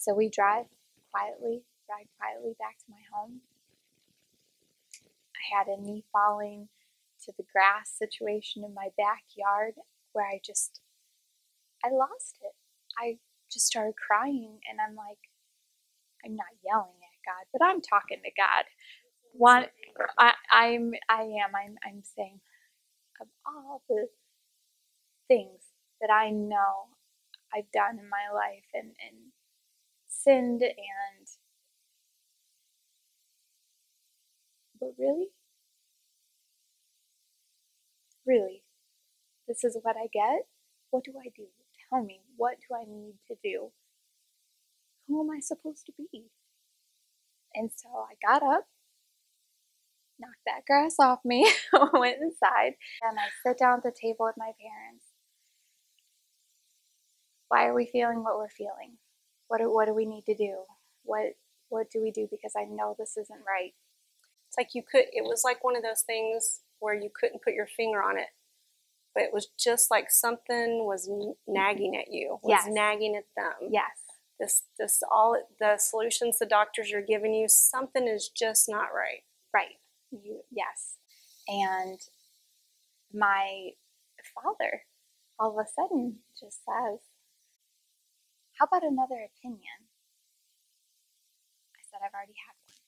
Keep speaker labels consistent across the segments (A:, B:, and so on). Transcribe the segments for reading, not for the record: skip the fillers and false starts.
A: So we ride quietly back to my home. I had a knee falling to the grass situation in my backyard where I lost it. I just started crying, and I'm like, I'm not yelling at God, but I'm talking to God. I'm saying, of all the things that I know I've done in my life and sinned, but really, this is what I get? What do I do? Tell me, what do I need to do? Who am I supposed to be? And so I got up, knocked that grass off me, went inside, and I sit down at the table with my parents. Why are we feeling what we're feeling? What do we need to do? What do we do? Because I know this isn't right.
B: It's like it was like one of those things where you couldn't put your finger on it, but it was just like something was nagging at you, nagging at them.
A: Yes.
B: All the solutions the doctors are giving you, something is just not right.
A: Right. Yes. And my father all of a sudden just says, how about another opinion? I said, I've already had one.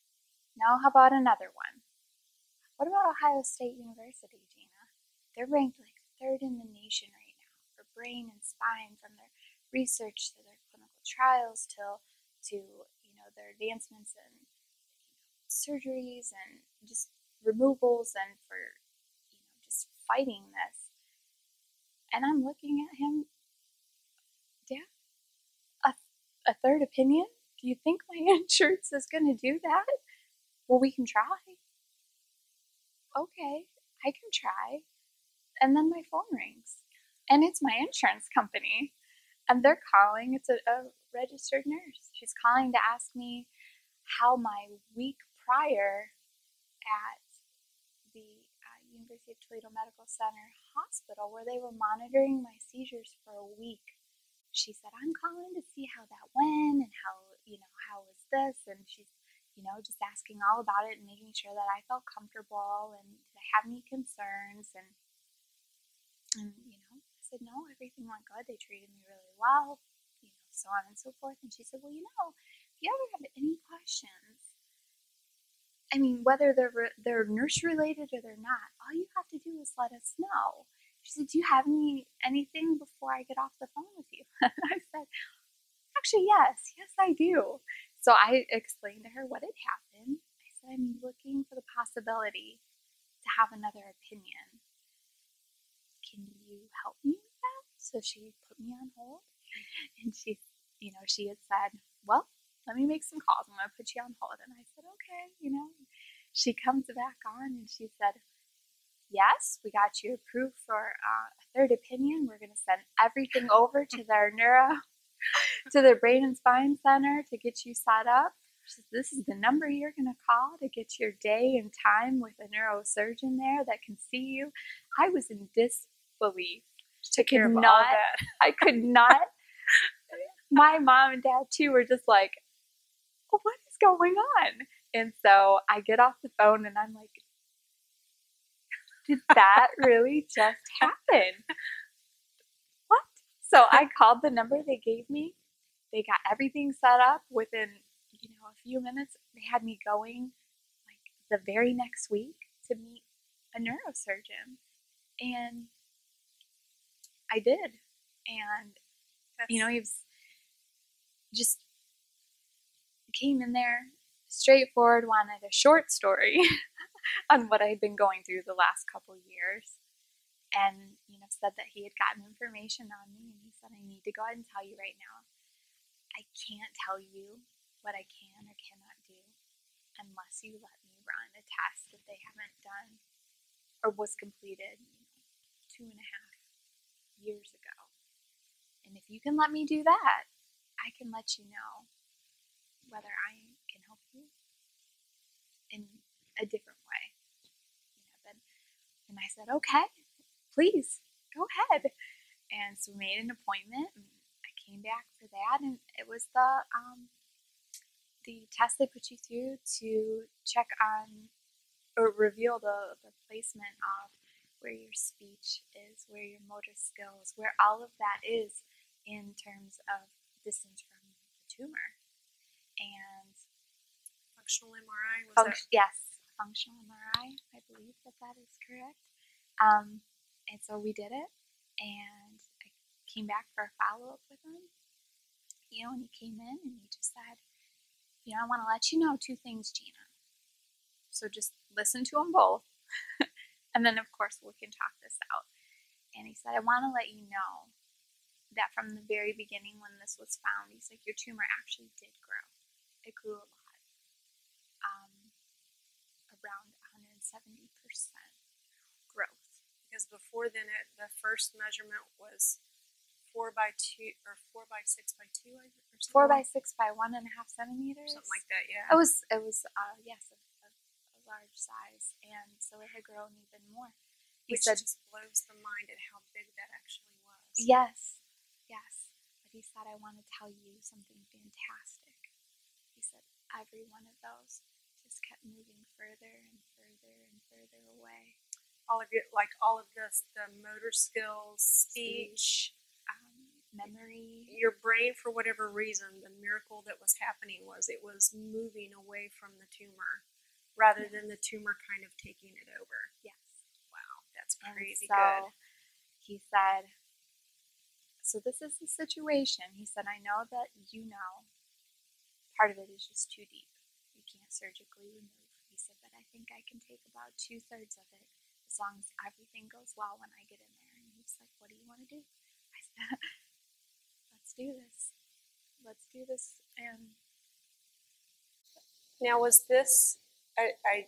A: No, how about another one? What about Ohio State University, Jeanna? They're ranked like 3rd in the nation right now for brain and spine, from their research to their clinical trials to their advancements in surgeries and just removals, and for just fighting this. And I'm looking at him, Dad, a third opinion? Do you think my insurance is going to do that? Well, we can try. Okay, I can try. And then my phone rings, and it's my insurance company, and they're calling. It's a registered nurse. She's calling to ask me how my week prior at the University of Toledo Medical Center hospital, where they were monitoring my seizures for a week. She said, I'm calling to see how that went and how was this? And she's, just asking all about it and making sure that I felt comfortable and did I have any concerns. And I said, no, everything went good. They treated me really well, so on and so forth. And she said, well, if you ever have any questions, I mean, whether they're nurse related or they're not, all you have to do is let us know. She said, do you have anything before I get off the phone with you? I said, actually, yes, I do. So I explained to her what had happened. I said, I'm looking for the possibility to have another opinion. Can you help me with that? So she put me on hold, and she had said, well, let me make some calls. I'm going to put you on hold. And I said, okay, She comes back on and she said, yes, we got you approved for a third opinion. We're going to send everything over to their to their brain and spine center to get you set up. She said, this is the number you're going to call to get your day and time with a neurosurgeon there that can see you. I was in disbelief. I could not. My mom and dad too were just like, what is going on? And so I get off the phone and I'm like, did that really just happen? What? So I called the number they gave me. They got everything set up within, a few minutes. They had me going like the very next week to meet a neurosurgeon. And I did. And, he was just came in there straightforward, wanted a short story on what I'd been going through the last couple years, and said that he had gotten information on me, and he said, I need to go ahead and tell you right now, I can't tell you what I can or cannot do unless you let me run a test that they haven't done or was completed 2.5 years ago. And if you can let me do that, I can let you know whether I can help you in a different way. And I said, okay, please, go ahead. And so we made an appointment, and I came back for that, and it was the test they put you through to check on or reveal the placement of where your speech is, where your motor skills, where all of that is in terms of distance from the tumor. And
B: functional MRI was that?
A: Yes, functional MRI. I believe that is correct. And so we did it, and I came back for a follow-up with him. And he came in and he just said, I want to let you know 2 things, Jeanna. So just listen to them both. And then, of course, we can talk this out. And he said, I want to let you know that from the very beginning when this was found, he's like, your tumor actually did grow. It grew a lot. Around 170% growth.
B: Because before then, the first measurement was 4 by 2 or 4 by 6 by 2, or
A: 4 by 6 by 1.5 centimeters.
B: Something like that, yeah.
A: It was yes, a large size, and so it had grown even more.
B: Which just blows the mind at how big that actually was.
A: Yes. But he said, I want to tell you something fantastic. He said, every one of those just kept moving further and further and further away.
B: All of it, like all of this, the motor skills, speech,
A: memory.
B: Your brain, for whatever reason, the miracle that was happening was it was moving away from the tumor rather than the tumor kind of taking it over.
A: Yes.
B: Wow, that's crazy
A: good. He said, so this is the situation. He said, I know that part of it is just too deep. You can't surgically remove. He said, but I think I can take about 2/3 of it as long as everything goes well when I get in there. And he was like, what do you want to do? I said, let's do this. And
B: now, was this, I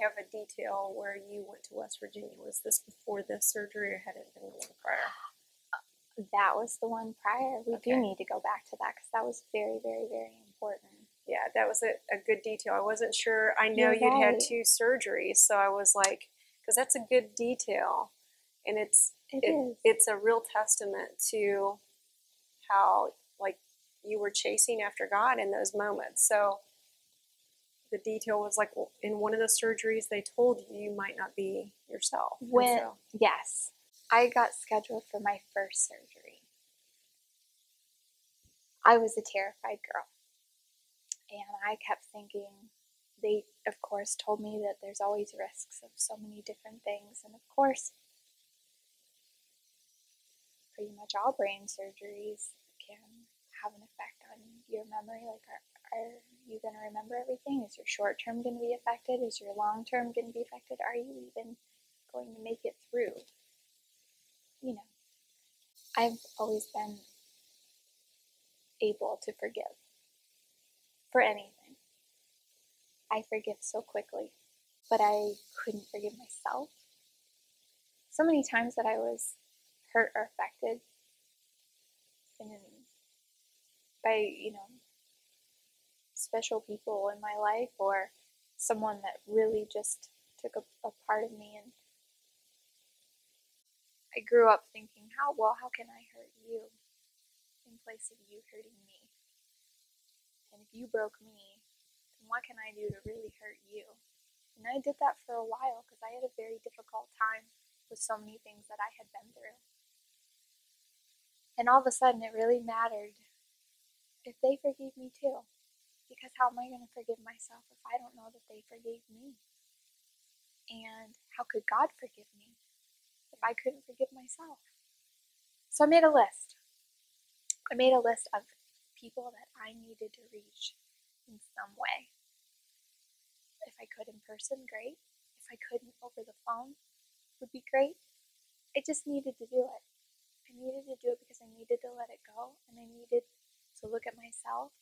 B: have a detail where you went to West Virginia. Was this before this surgery, or had it been the one prior?
A: That was the one prior. We do need to go back to that because that was very, very, very important.
B: Yeah, that was a good detail. I wasn't sure. I know you'd had 2 surgeries, so I was like, because that's a good detail, and it's a real testament to how you were chasing after God in those moments. So the detail was like, well, in one of the surgeries, they told you might not be yourself.
A: Yes, I got scheduled for my first surgery. I was a terrified girl, and I kept thinking, they of course told me that there's always risks of so many different things, and of course pretty much all brain surgeries can have an effect on your memory. Like, are you going to remember everything? Is your short term going to be affected? Is your long term going to be affected? Are you even going to make it through? I've always been able to forgive for anything. I forgive so quickly, but I couldn't forgive myself. So many times that I was hurt or affected by, special people in my life, or someone that really just took a part of me. And I grew up thinking, how can I hurt you in place of you hurting me? And if you broke me, then what can I do to really hurt you? And I did that for a while because I had a very difficult time with so many things that I had been through. And all of a sudden it really mattered if they forgave me too. Because how am I going to forgive myself if I don't know that they forgave me? And how could God forgive me if I couldn't forgive myself? So I made a list. I made a list of people that I needed to reach in some way. If I could in person, great. If I couldn't over the phone, would be great. I just needed to do it. I needed to do it because I needed to let it go, and I needed to look at myself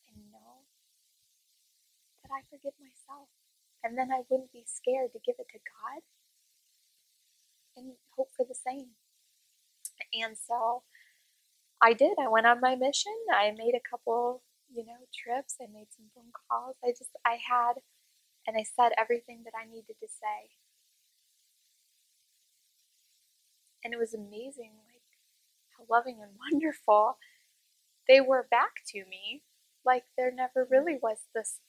A: and know that I forgive myself. And then I wouldn't be scared to give it to God and hope for the same. And so I did. I went on my mission. I made a couple, trips. I made some phone calls. And I said everything that I needed to say. And it was amazing, how loving and wonderful they were back to me. Like there never really was this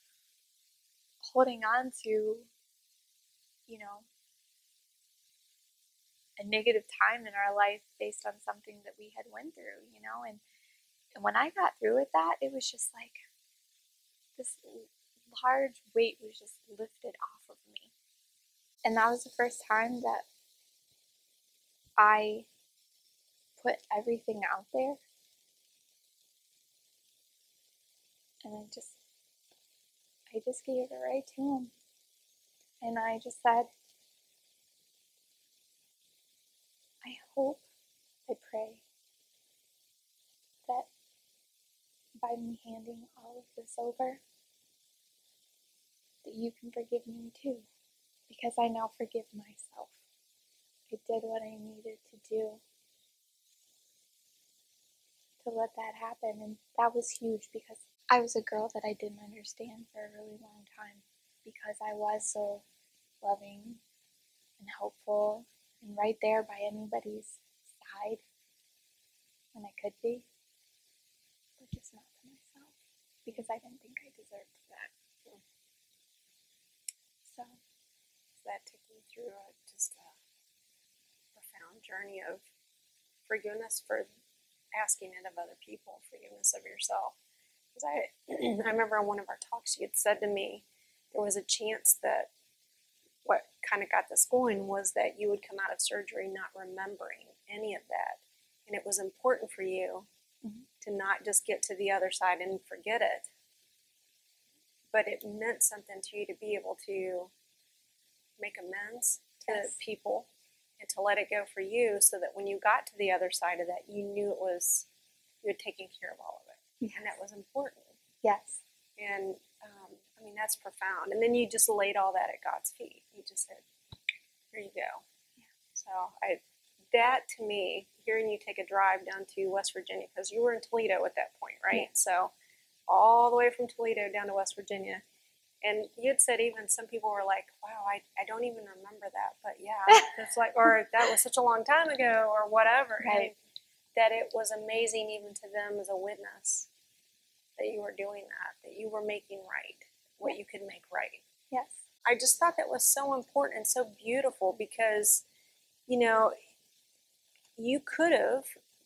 A: holding on to, you know, a negative time in our life based on something that we had went through, you know. And when I got through with that, it was just like this large weight was just lifted off of me. And that was the first time that I put everything out there, and I just gave it right to him. And I just said, I hope, I pray that by me handing all of this over, that you can forgive me too, because I now forgive myself. I did what I needed to do to let that happen, and that was huge because I was a girl that I didn't understand for a really long time because I was so loving and helpful and right there by anybody's side when I could be, but just not to myself because I didn't think I deserved that. So
B: that took you through just a profound journey of forgiveness for asking it of other people, forgiveness of yourself. Because I remember in one of our talks, you had said to me there was a chance that what kind of got this going was that you would come out of surgery not remembering any of that. And it was important for you to not just get to the other side and forget it, but it meant something to you to be able to make amends to people and to let it go for you so that when you got to the other side of that, you knew it was, you had taken care of all of it. Yes. And that was important.
A: Yes.
B: And I mean, that's profound. And then you just laid all that at God's feet. You just said, here you go. Yeah. So that to me, hearing you take a drive down to West Virginia, because you were in Toledo at that point, right? Yeah. So all the way from Toledo down to West Virginia. And you had said even some people were like, wow, I don't even remember that. But yeah, it's like, or that was such a long time ago or whatever. Right. And that it was amazing even to them as a witness that you were doing that you were making right what you could make right.
A: Yes.
B: I just thought that was so important and so beautiful because, you know, you could have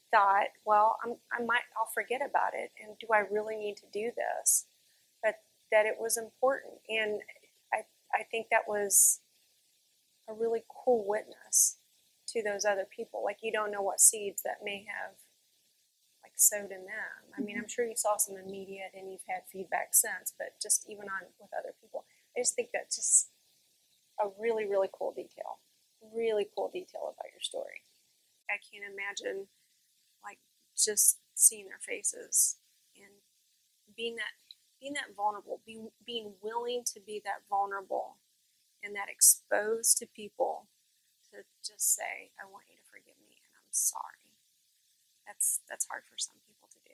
B: thought, well, I'll forget about it. And do I really need to do this? But that it was important. And I think that was a really cool witness to those other people. Like, you don't know what seeds that may have like sowed in them. I mean, I'm sure you saw some immediate and you've had feedback since, but just even on with other people, I just think that's just a really, really cool detail. Really cool detail about your story. I can't imagine like just seeing their faces and being that vulnerable, being willing to be that vulnerable and that exposed to people to just say, I want you to forgive me and I'm sorry. That's hard for some people to do.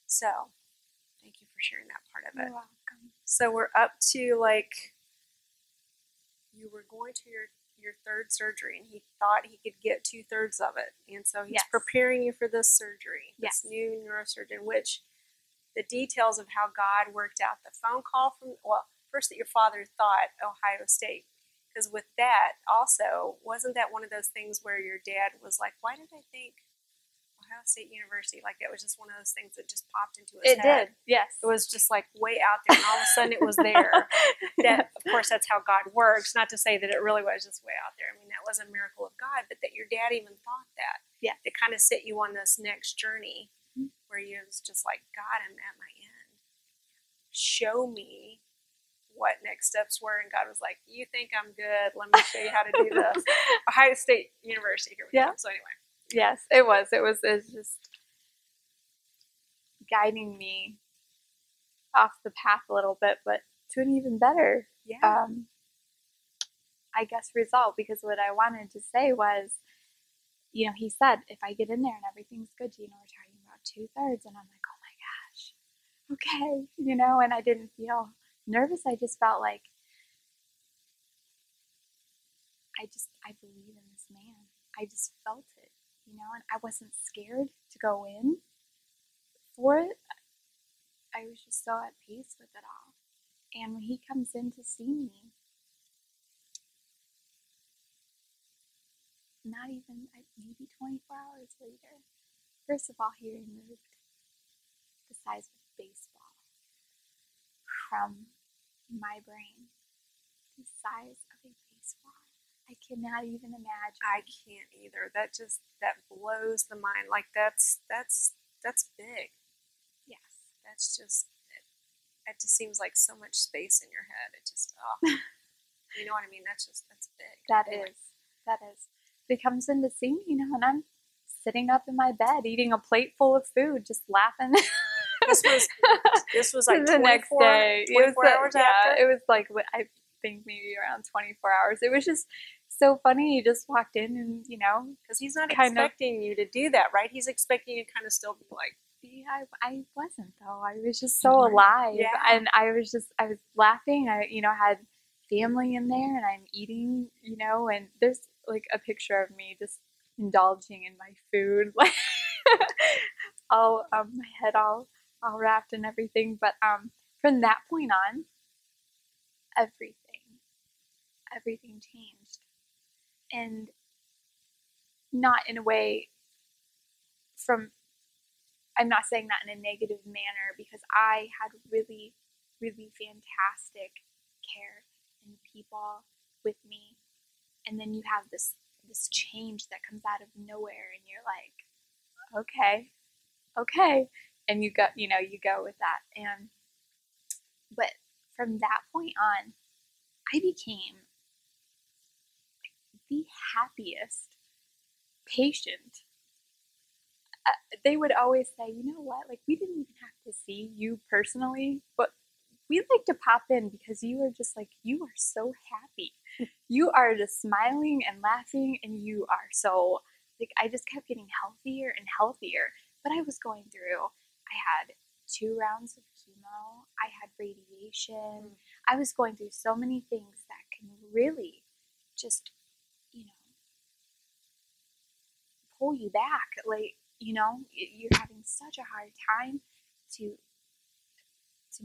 B: So thank you for sharing that part of it.
A: You're welcome.
B: So we're up to like, you were going to your third surgery and he thought he could get 2/3 of it. And so he's preparing you for this surgery, this new neurosurgeon, which the details of how God worked out the phone call from, well, first that your father thought Ohio State. Because with that also, wasn't that one of those things where your dad was like, why did I think Ohio State University? Like it was just one of those things that just popped into his head. It did,
A: yes.
B: It was just like way out there and all of a sudden it was there. That, of course, that's how God works. Not to say that it really was just way out there. I mean, that was a miracle of God, but that your dad even thought that.
A: Yeah.
B: To kind of set you on this next journey where you was just like, God, I'm at my end. Show me what next steps were, and God was like, you think I'm good, let me show you how to do this. Ohio State University, here we go. So anyway.
A: Yes, it was just guiding me off the path a little bit, but to an even better I guess result, because what I wanted to say was, you know, he said, if I get in there and everything's good, you know, we're talking about 2/3, and I'm like, oh my gosh, okay, you know, and I didn't feel nervous. I just felt like I believe in this man. I just felt it, and I wasn't scared to go in for it. I was just so at peace with it all. And when he comes in to see me, not even maybe 24 hours later, first of all, he removed the size of a baseball from my brain. The size of a baseball. I cannot even imagine.
B: I can't either. That blows the mind. Like that's big.
A: Yes.
B: It just seems like so much space in your head. It just you know what I mean? That's big.
A: That is. He comes in to see me, and I'm sitting up in my bed eating a plate full of food, just laughing.
B: This was like
A: the next day.
B: 24 hours after?
A: Yeah, it was like, I think maybe around 24 hours. It was just so funny. He just walked in and,
B: because he's not expecting you to do that, right? He's expecting you to kind of still be like,
A: yeah, I wasn't though. I was just so alive.
B: Yeah.
A: And I was laughing. I had family in there and I'm eating, and there's like a picture of me just indulging in my food, like all my head all wrapped and everything. But from that point on, everything changed. And not in a way from I'm not saying that in a negative manner, because I had really, really fantastic care and people with me. And then you have this change that comes out of nowhere and you're like, okay. And you go with that. But from that point on, I became the happiest patient. They would always say, you know what, like we didn't even have to see you personally, but we like to pop in because you are just like, you are so happy. You are just smiling and laughing, and you are so, like, I just kept getting healthier and healthier. But I was going through, I had 2 rounds of chemo, I had radiation, I was going through so many things that can really just, pull you back. Like, you're having such a hard time to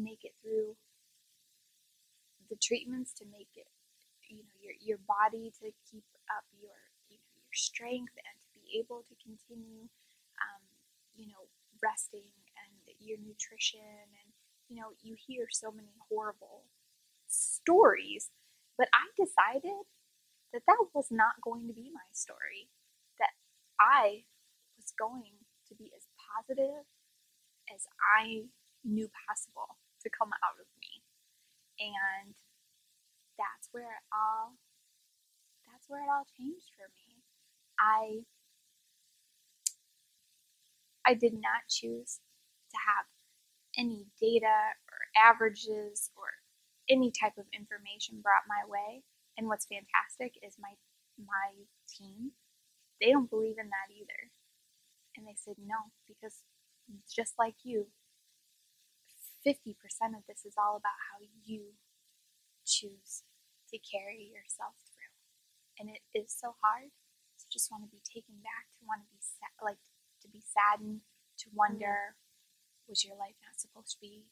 A: make it through the treatments, to make it, your body to keep up your strength and to be able to continue, resting, and your nutrition, and you hear so many horrible stories, but I decided that that was not going to be my story, that I was going to be as positive as I knew possible to come out of me. And that's where it all changed for me. I I did not choose to have any data or averages or any type of information brought my way. And what's fantastic is my team, they don't believe in that either. And they said no, because just like you, 50% of this is all about how you choose to carry yourself through. And it is so hard to just want to be taken back, to want to be to be saddened, to wonder, was your life not supposed to be,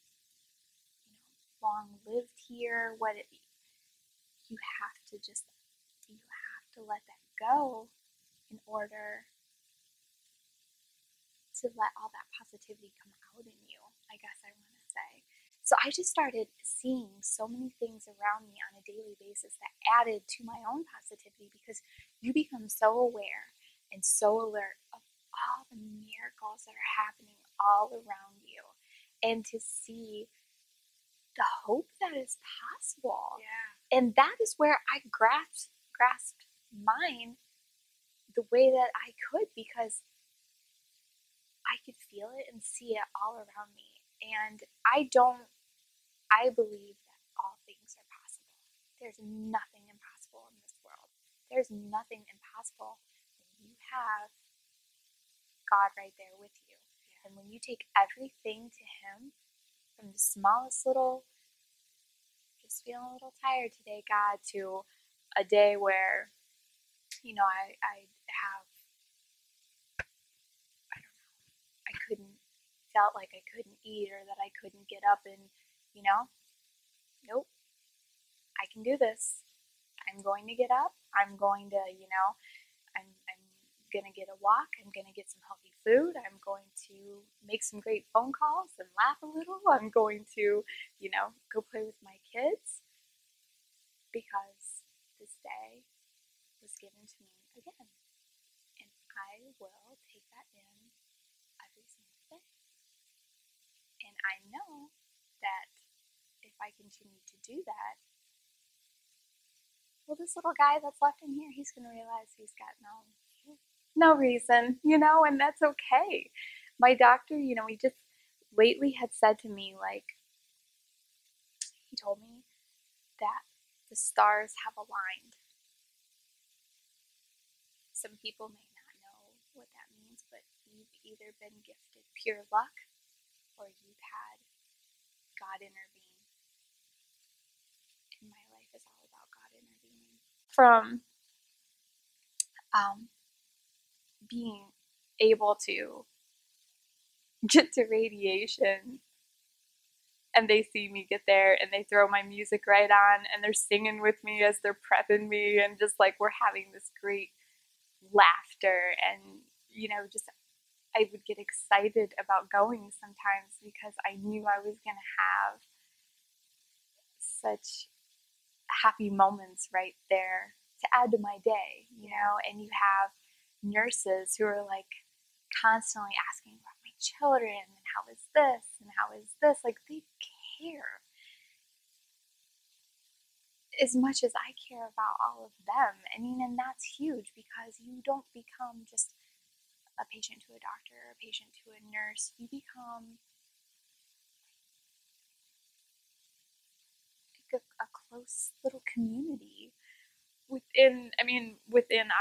A: long lived here? You have to let that go in order to let all that positivity come out in you, I guess I want to say. So I just started seeing so many things around me on a daily basis that added to my own positivity, because you become so aware and so alert of all the miracles that are happening all around you, and to see the hope that is possible.
B: Yeah.
A: And that is where I grasped mine the way that I could, because I could feel it and see it all around me. And I believe that all things are possible. There's nothing impossible in this world. There's nothing impossible when you have God right there with you. Yeah. And when you take everything to Him, from the smallest little, just feeling a little tired today, God, to a day where, I have felt like I couldn't eat or that I couldn't get up and, nope, I can do this. I'm going to get up. I'm going to, I'm going to get a walk. I'm going to get some healthy food. I'm going to make some great phone calls and laugh a little. I'm going to, go play with my kids because this day was given to me again. And I will take that in every single day. And I know that if I continue to do that, well, this little guy that's left in here, he's going to realize he's got no reason, and that's okay. My doctor, he just lately had said to me, like, he told me that the stars have aligned. Some people may not know what that means, but you've either been gifted pure luck or you've had God intervene. And my life is all about God intervening. From being able to get to radiation and they see me get there and they throw my music right on and they're singing with me as they're prepping me and just like we're having this great laughter and just I would get excited about going sometimes because I knew I was going to have such happy moments right there to add to my day, and you have nurses who are like constantly asking about my children and how is this and how is this, like they care as much as I care about all of them. I mean, and that's huge because you don't become just a patient to a doctor or a patient to a nurse. You become like a close little community within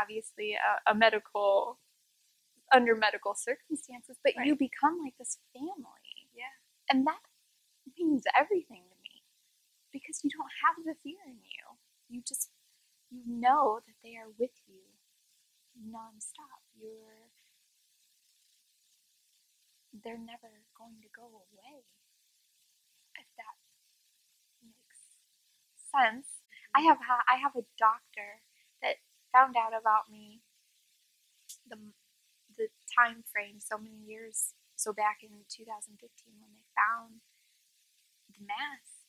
A: obviously a medical, under medical circumstances, but right. You become like this family.
B: Yeah.
A: And that means everything to me because you don't have the fear in you. You know that they are with you nonstop. They're never going to go away. If that makes sense. Mm-hmm. I have a doctor that found out about me the time frame so many years, so back in 2015 when they found the mass,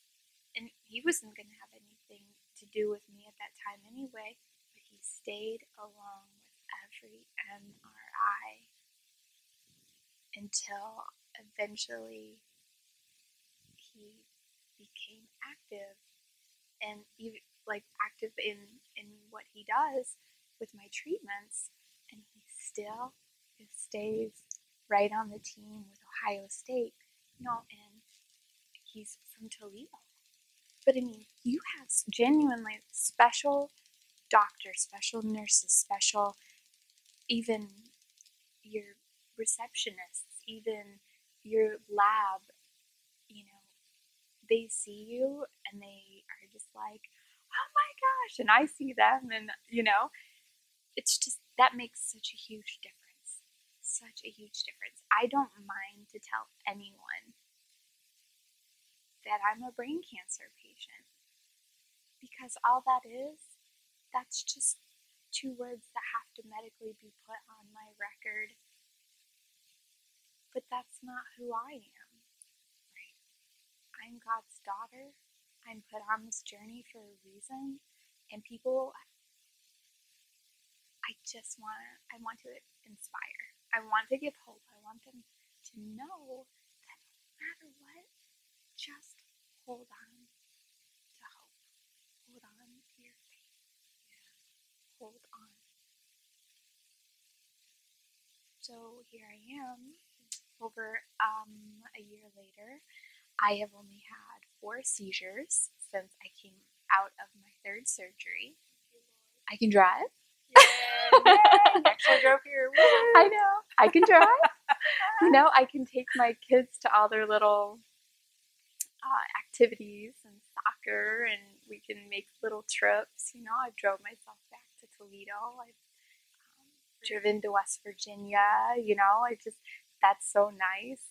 A: and he wasn't going to have anything to do with me at that time anyway, but he stayed along with every MRI until eventually he became active and even like active in what he does with my treatments, and he still stays right on the team with Ohio State, and he's from Toledo. But I mean, you have genuinely special doctors, special nurses, special, even your receptionists, even your lab, they see you and they are just like, oh my gosh, and I see them, and it's just, that makes such a huge difference. Such a huge difference. I don't mind to tell anyone that I'm a brain cancer patient because all that's just two words that have to medically be put on my record. But that's not who I am, right? I'm God's daughter. I'm put on this journey for a reason, and people, I want to inspire. I want to give hope. I want them to know that no matter what, just hold on to hope. Hold on to your faith. Yeah. Hold on. So here I am, over a year later. I have only had 4 seizures since I came out of my 3rd surgery. I can drive.
B: Yay! Actually drove here. Woo-hoo.
A: I know. I can drive. I can take my kids to all their little activities and soccer, and we can make little trips. I drove myself back to Toledo. I've driven to West Virginia. that's so nice.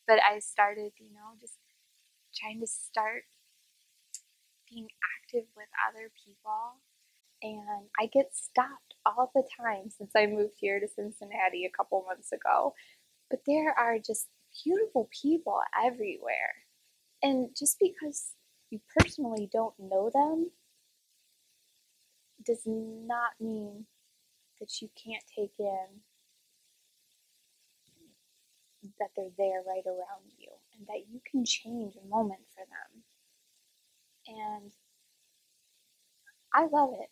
A: But I started, just trying to start being active with other people. And I get stopped all the time since I moved here to Cincinnati a couple months ago. But there are just beautiful people everywhere. And just because you personally don't know them does not mean that you can't take in that they're there right around you and that you can change a moment for them. And I love it.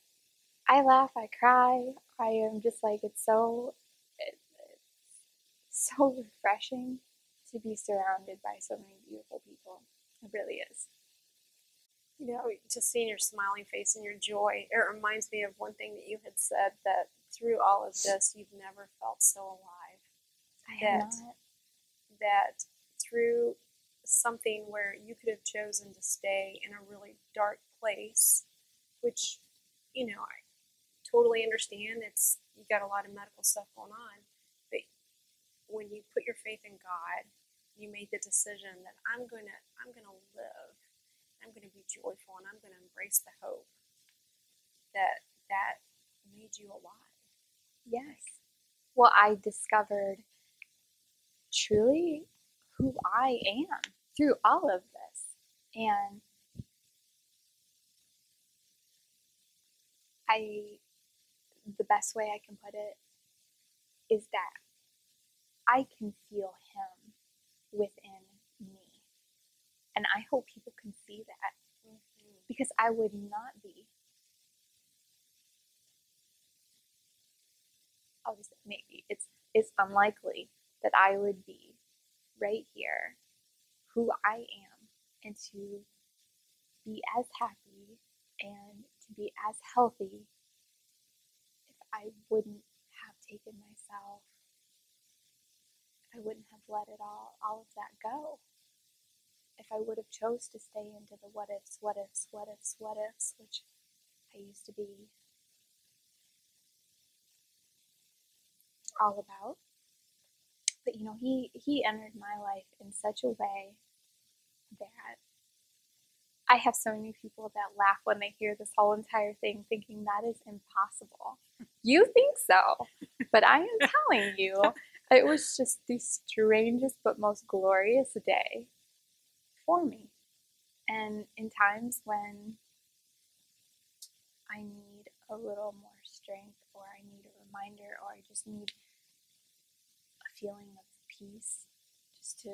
A: I laugh, I cry. I am just like, it's so refreshing to be surrounded by so many beautiful people. It really is.
B: Just seeing your smiling face and your joy, it reminds me of one thing that you had said, that through all of this, you've never felt so alive.
A: I have not.
B: That through something where you could have chosen to stay in a really dark place, which, I totally understand. You got a lot of medical stuff going on, but when you put your faith in God, you made the decision that I'm gonna live. I'm gonna be joyful, and I'm gonna embrace the hope that made you alive.
A: Yes. Well, I discovered truly who I am through all of this. And the best way I can put it is that I can feel Him within me. And I hope people can see that, because I would not be, I'll just say maybe, it's unlikely that I would be right here who I am and to be as happy and to be as healthy if I wouldn't have taken myself, if I wouldn't have let all of that go. If I would have chose to stay into the what ifs, what ifs, what ifs, what ifs, which I used to be all about. But he entered my life in such a way that I have so many people that laugh when they hear this whole entire thing, thinking that is impossible. You think so, but I am telling you, it was just the strangest but most glorious day for me. And in times when I need a little more strength, or I need a reminder, or I just need a feeling of peace, just to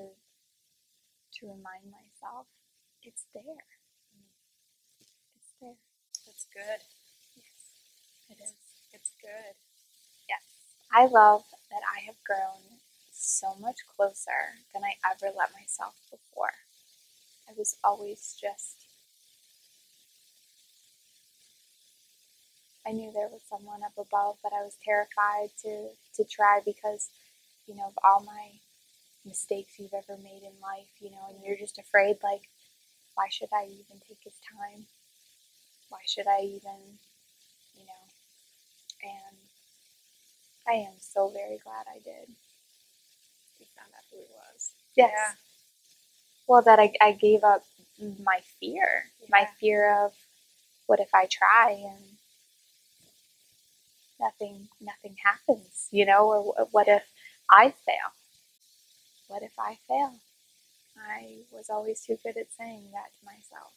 A: remind myself, it's there. It's there.
B: That's good.
A: Yes, it is.
B: It's good.
A: Yes. I love that I have grown so much closer than I ever let myself before. I was always I knew there was someone up above, but I was terrified to try because, of all my mistakes you've ever made in life, and you're just afraid, like, why should I even take his time? Why should I even, and I am so very glad I did.
B: You found out who it was.
A: Yes. Yeah. Well, that I gave up my fear, my fear of what if I try and nothing happens, or what if I fail? What if I fail? I was always too good at saying that to myself.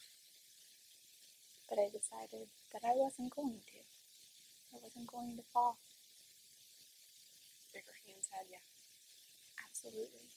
A: But I decided that I wasn't going to. I wasn't going to fall.
B: Bigger hands had you.
A: Absolutely.